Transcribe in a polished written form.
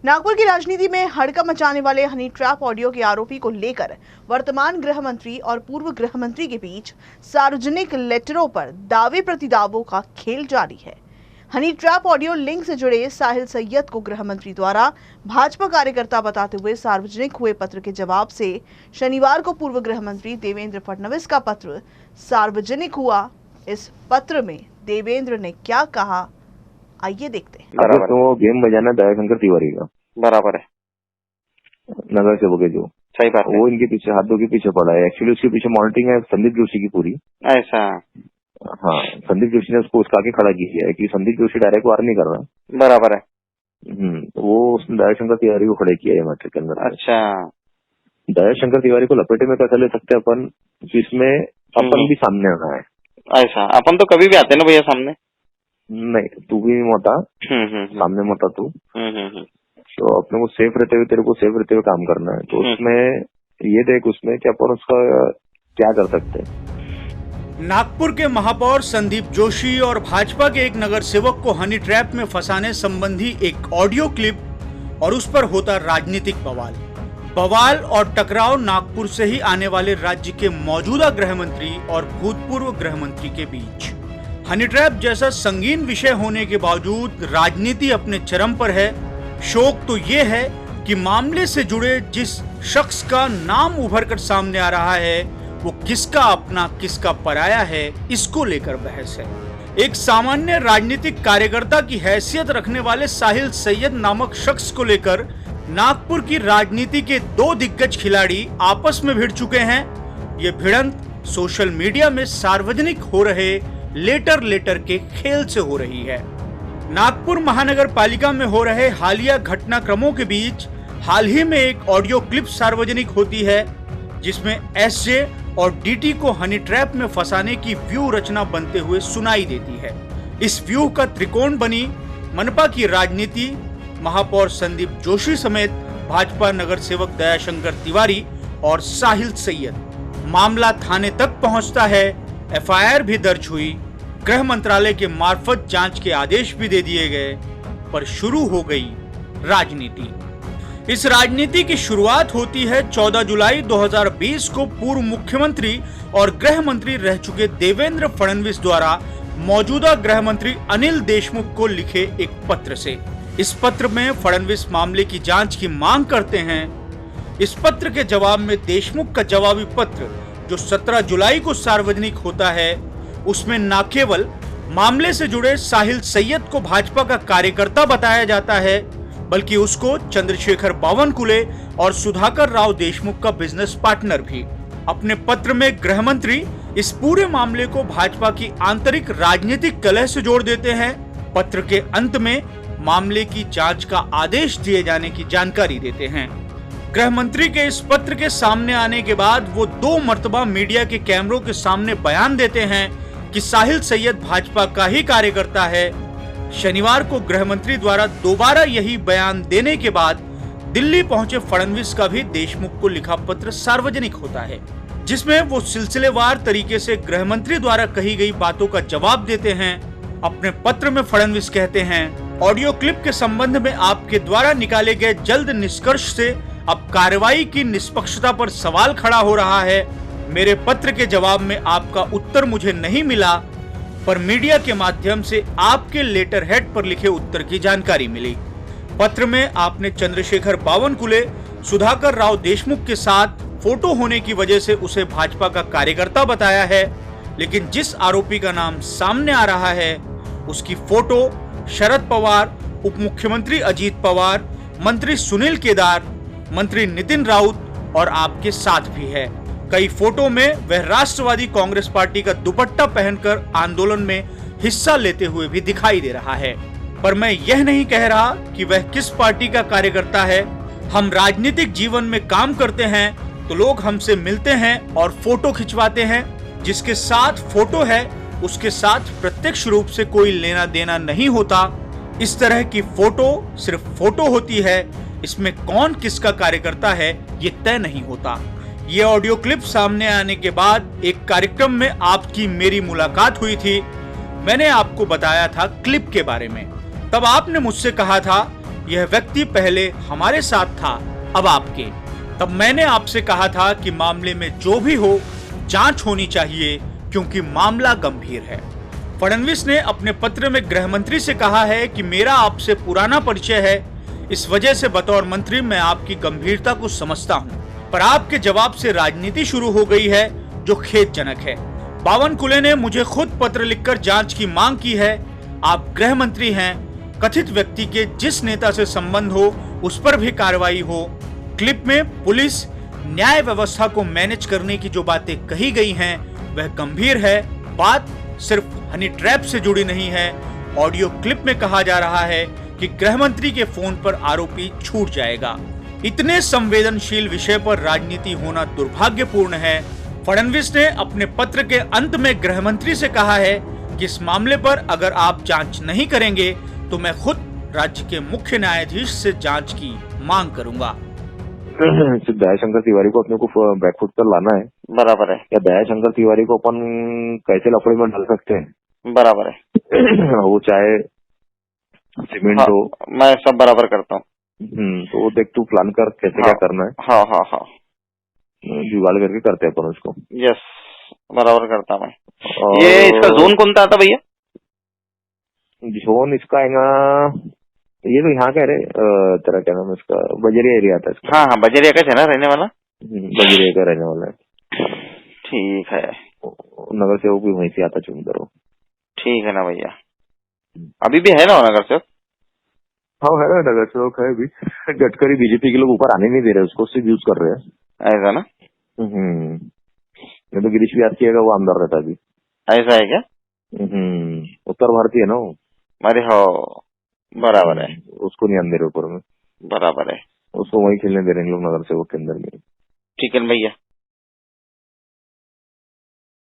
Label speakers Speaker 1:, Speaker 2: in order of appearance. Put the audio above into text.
Speaker 1: नागपुर की राजनीति में हड़कंप मचाने वाले हनी ट्रैप ऑडियो के आरोपी को लेकर वर्तमान गृह मंत्री और पूर्व गृह मंत्री के बीच सार्वजनिक लेटरों पर दावे प्रतिदावों का खेल जारी है। हनी ट्रैप ऑडियो लिंक से जुड़े साहिल सैयद को गृह मंत्री द्वारा भाजपा कार्यकर्ता बताते हुए सार्वजनिक हुए पत्र के जवाब से शनिवार को पूर्व गृह मंत्री देवेंद्र फडणवीस का पत्र सार्वजनिक हुआ। इस पत्र में देवेंद्र ने क्या कहा, आइए देखते हैं।
Speaker 2: बराबर तो वो गेम बजाना दयाशंकर तिवारी का
Speaker 3: बराबर है,
Speaker 2: नगर सेवक है जो,
Speaker 3: सही बात है।
Speaker 2: वो इनके पीछे हाथों के पीछे पड़ा है। एक्चुअली उसके पीछे मॉनिटरिंग है संदीप जोशी की पूरी।
Speaker 3: ऐसा?
Speaker 2: हाँ, संदीप जोशी ने उसको उसका आगे खड़ा किया है कि संदीप जोशी डायरेक्ट वार नहीं कर रहा।
Speaker 3: बराबर है।
Speaker 2: वो उसने दयाशंकर तिवारी को खड़े किया है मैट्रिक के अंदर।
Speaker 3: अच्छा,
Speaker 2: दयाशंकर तिवारी को लपेटे में कैसे ले सकते अपन, जिसमें अपन भी सामने आना है।
Speaker 3: ऐसा? अपन तो कभी भी आते ना भैया सामने।
Speaker 2: नहीं, तू भी मत आ, सामने मत आ तू। तो अपने को सेफ रहते हुए, तेरे को सेफ रहते हुए काम करना है। तो उसमें ये देख उसमें क्या अपन उसका क्या कर सकते हैं।
Speaker 4: नागपुर के महापौर संदीप जोशी और भाजपा के एक नगर सेवक को हनी ट्रैप में फंसाने संबंधी एक ऑडियो क्लिप और उस पर होता राजनीतिक बवाल और टकराव नागपुर से ही आने वाले राज्य के मौजूदा गृह मंत्री और भूतपूर्व गृह मंत्री के बीच। हनी ट्रैप जैसा संगीन विषय होने के बावजूद राजनीति अपने चरम पर है। शौक तो ये है कि मामले से जुड़े जिस शख्स का नाम उभर कर सामने आ रहा है वो किसका अपना किसका पराया है, इसको लेकर बहस है। एक सामान्य राजनीतिक कार्यकर्ता की हैसियत रखने वाले साहिल सैयद नामक शख्स को लेकर नागपुर की राजनीति के दो दिग्गज खिलाड़ी आपस में भिड़ चुके हैं। ये भिड़ंत सोशल मीडिया में सार्वजनिक हो रहे लेटर के खेल से हो रही है। नागपुर महानगर पालिका में हो रहे हालिया घटनाक्रमों के बीच हाल ही में एक ऑडियो क्लिप सार्वजनिक होती है जिसमें एसजे और डीटी को हनी ट्रैप में फंसाने की व्यू रचना बनते हुए सुनाई देती है। इस व्यू का त्रिकोण बनी मनपा की राजनीति, महापौर संदीप जोशी समेत भाजपा नगर सेवक दयाशंकर तिवारी और साहिल सैयद। मामला थाने तक पहुंचता है, एफआईआर भी दर्ज हुई, गृह मंत्रालय के मार्फत जांच के आदेश भी दे दिए गए, पर शुरू हो गई राजनीति। इस राजनीति की शुरुआत होती है 14 जुलाई 2020 को पूर्व मुख्यमंत्री और गृह मंत्री रह चुके देवेंद्र फडणवीस द्वारा मौजूदा गृह मंत्री अनिल देशमुख को लिखे एक पत्र से। इस पत्र में फडणवीस मामले की जांच की मांग करते हैं। इस पत्र के जवाब में देशमुख का जवाबी पत्र जो 17 जुलाई को सार्वजनिक होता है, उसमें न केवल मामले से जुड़े साहिल सैयद को भाजपा का कार्यकर्ता बताया जाता है, बल्कि उसको चंद्रशेखर बावनकुले और सुधाकर राव देशमुख का बिजनेस पार्टनर भी। अपने पत्र में गृह मंत्री इस पूरे मामले को भाजपा की आंतरिक राजनीतिक कलह से जोड़ देते हैं। पत्र के अंत में मामले की जांच का आदेश दिए जाने की जानकारी देते हैं। गृह मंत्री के इस पत्र के सामने आने के बाद वो 2 मर्तबा मीडिया के कैमरों के सामने बयान देते हैं कि साहिल सैयद भाजपा का ही कार्यकर्ता है। शनिवार को गृह मंत्री द्वारा दोबारा यही बयान देने के बाद दिल्ली पहुंचे फडणवीस का भी देशमुख को लिखा पत्र सार्वजनिक होता है, जिसमें वो सिलसिलेवार तरीके से गृह मंत्री द्वारा कही गई बातों का जवाब देते हैं। अपने पत्र में फडणवीस कहते हैं, ऑडियो क्लिप के संबंध में आपके द्वारा निकाले गए जल्द निष्कर्ष से अब कार्रवाई की निष्पक्षता पर सवाल खड़ा हो रहा है। मेरे पत्र के जवाब में आपका उत्तर मुझे नहीं मिला, पर मीडिया के माध्यम से आपके लेटर हेड पर लिखे उत्तर की जानकारी मिली। पत्र में आपने चंद्रशेखर बावनकुले, सुधाकर राव देशमुख के साथ फोटो होने की वजह से उसे भाजपा का कार्यकर्ता बताया है, लेकिन जिस आरोपी का नाम सामने आ रहा है उसकी फोटो शरद पवार, उप मुख्यमंत्री अजीत पवार, मंत्री सुनील केदार, मंत्री नितिन राउत और आपके साथ भी है। कई फोटो में वह राष्ट्रवादी कांग्रेस पार्टी का दुपट्टा पहनकर आंदोलन में हिस्सा लेते हुए भी दिखाई दे रहा है। पर मैं यह नहीं कह रहा कि वह किस पार्टी का कार्यकर्ता है। हम राजनीतिक जीवन में काम करते हैं तो लोग हमसे मिलते हैं और फोटो खिंचवाते हैं। जिसके साथ फोटो है उसके साथ प्रत्यक्ष रूप से कोई लेना देना नहीं होता। इस तरह की फोटो सिर्फ फोटो होती है, इसमें कौन किसका कार्यकर्ता है ये तय नहीं होता। ये ऑडियो क्लिप सामने आने के बाद एक कार्यक्रम में आपकी मेरी मुलाकात हुई थी। मैंने आपको बताया था क्लिप के बारे में। तब आपने मुझसे कहा था यह व्यक्ति पहले हमारे साथ था, अब आपके। तब मैंने आपसे कहा था कि मामले में जो भी हो जांच होनी चाहिए, क्योंकि मामला गंभीर है। फडणवीस ने अपने पत्र में गृह मंत्री से कहा है कि मेरा आपसे पुराना परिचय है, इस वजह से बतौर मंत्री मैं आपकी गंभीरता को समझता हूं, पर आपके जवाब से राजनीति शुरू हो गई है, जो खेदजनक है। बावनकुले ने मुझे खुद पत्र लिखकर जांच की मांग की है। आप गृह मंत्री हैं, कथित व्यक्ति के जिस नेता से संबंध हो उस पर भी कार्रवाई हो। क्लिप में पुलिस न्याय व्यवस्था को मैनेज करने की जो बातें कही गई हैं वह गंभीर है। बात सिर्फ हनी ट्रैप से जुड़ी नहीं है। ऑडियो क्लिप में कहा जा रहा है कि गृह मंत्री के फोन पर आरोपी छूट जाएगा। इतने संवेदनशील विषय पर राजनीति होना दुर्भाग्यपूर्ण है। फडणवीस ने अपने पत्र के अंत में गृह मंत्री से कहा है कि इस मामले पर अगर आप जांच नहीं करेंगे तो मैं खुद राज्य के मुख्य न्यायाधीश से जांच की मांग करूंगा।
Speaker 2: दयाशंकर तिवारी को अपने को बैकफुट पर लाना है।
Speaker 3: बराबर है।
Speaker 2: या दयाशंकर तिवारी को अपन कैसे लफड़े में डाल सकते हैं?
Speaker 3: बराबर है।
Speaker 2: वो चाहे सीमेंट
Speaker 3: हाँ,
Speaker 2: हो,
Speaker 3: मैं सब बराबर करता हूँ।
Speaker 2: तो वो देख, तू प्लान कर कैसे क्या करना है।
Speaker 3: हाँ हाँ हाँ,
Speaker 2: जुगाड़ करके करते हैं अपन उसको।
Speaker 3: यस, बराबर करता मैं।
Speaker 2: और
Speaker 3: ये इसका जोन कौन सा आता भैया?
Speaker 2: जोन इसका आएगा, ये तो यहाँ कह रहे तेरा क्या नाम है इसका, बजरिया एरिया आता है इसका।
Speaker 3: हाँ हाँ, बजरिया का है ना रहने वाला?
Speaker 2: बजरिया का रहने वाला है।
Speaker 3: ठीक है।
Speaker 2: नगर सेवक भी वहीं से आता चुनकर।
Speaker 3: ठीक है ना भैया। अभी भी है ना नगर सेवक?
Speaker 2: हाँ है ना, नगर सेवक है अभी। गडकरी बीजेपी के लोग ऊपर आने नहीं दे रहे, उसको सिर्फ यूज कर रहे हैं।
Speaker 3: ऐसा ना?
Speaker 2: तो गिरीश भी आती है, वो आमदार रहता अभी।
Speaker 3: ऐसा है क्या?
Speaker 2: उत्तर भारतीय है ना वो।
Speaker 3: अरे हो, बराबर है।
Speaker 2: उसको नहीं आने दे रहे ऊपर में।
Speaker 3: बराबर है।
Speaker 2: उसको वहीं खेलने दे रहे हैं लोग नगर सेवक के अंदर में।
Speaker 3: ठीक है भैया।